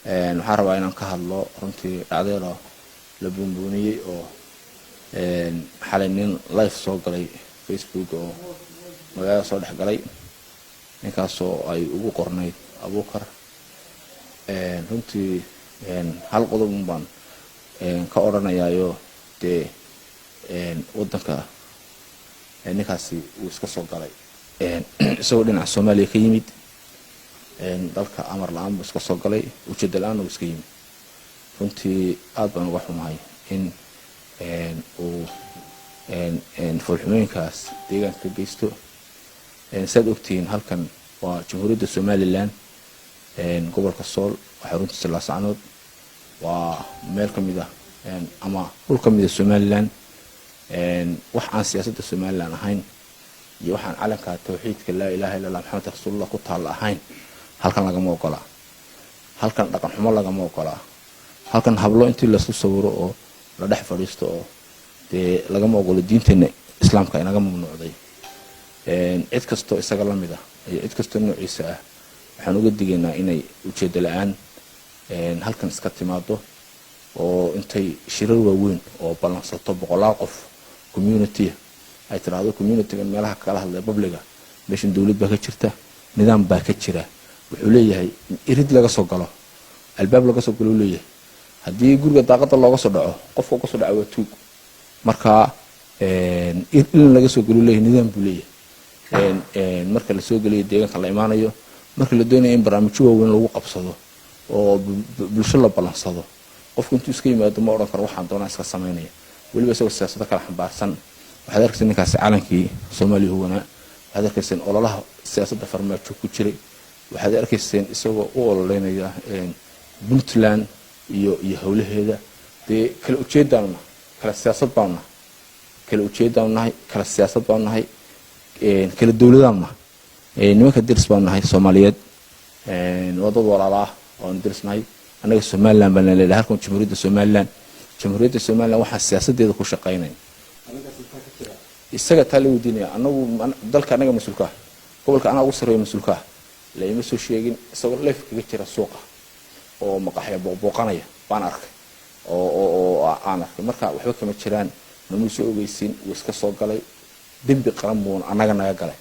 waxaan rabaa inaan ka hadlo runtii dhacdada la buunbuuniyay oo xalay nin live soo galay Facebook oo magaalada soo dhex galay ninkaasoo ay ugu qornayd Abokor runtii hal qodob baan ka oranayaayo de wadanka ninkaasi uu iska soo galay isagoo dhinaca Soomaaliya ka yimid dalka amar la'aan iska soo galay ujeedada la'aan uu iska yimid runtii aad baan uga xumahay in uu fulxumooyinkaas deegaanka ka geysto saad ogtiin halkan waa jamhuuriyadda Somaliland gobolka Sool waxa runtii la socnood waa meel kamid ah ama dhul kamid ah Somaliland wax aan siyaasadda Somaliland ahayn iyo waxaan calanka tawxiidka la ilaaha illa allah muhammad rasuulullah ku taal ahayn halkan laga ma ogola halkan dhaqan xumo laga ma ogola halkan hablo intii la soo sawiro oo la dhex fadhiisto oo de laga ma ogolo diinteena islaamka inaga mamnuucday cid kasto isaga la mid ah iyo cid kasto noociisa ah waxaan uga digaynaa inay ujeedada la'aan halkan iska timaado oo intay shirar waaweyn oo balansato boqolaal qof community ay tiraahdo community-ga meelaha kala hadlay publica meeshan dawlad baa ka jirta nidaam baa ka jira wuxuu leeyahay irid laga soo galo albaab laga soo galo leeyahay hadii guriga daaqada looga soo dhaco qofka ka soo dhaco tuug marka in laga soo galo leeyahay nidaam buu leeyahay marka la soo galiyo deegaanka la imaanayo marka la doonayo in barnaamijyo waaweyn lagu qabsado oo bulsho la balansado qofku intuu iska yimaado ma oran karo waxaan doonaa iska sameynaya waliba isagoo siyaasadda kala xambaarsan waxaad arkaysaa ninkaas calankii Soomaaliya huwana waxaad arkaysaa ololaha siyaasadda farmaajo ku jiray waxaad arkaysaa isagoo u ololeynaya Puntland iyo hawlaheeda de kala ujeedana kala siyaasad baana kala ujeedana kala siyaasad baana kala dawladana nimanka dirs baana Soomaaliyeed wadada walaalaha oo dirsnahay anaga Somaliland baan leeyahay halkan jamhuuriyadda Somaliland waxa siyaasadeeda ku shaqeynay isaga tali u diinaya anagu dalka anaga mas'uulka gobolka anaga ugu sareeyo mas'uulka la ima soo sheegin isagoo leef kaga jira suuqa oo maqaxya booqanaya baan arkay oo aan arkay marka waxba kama jiraan namu soo ogeysiin uu iska soo galay dambi qaran buu anaga naga galay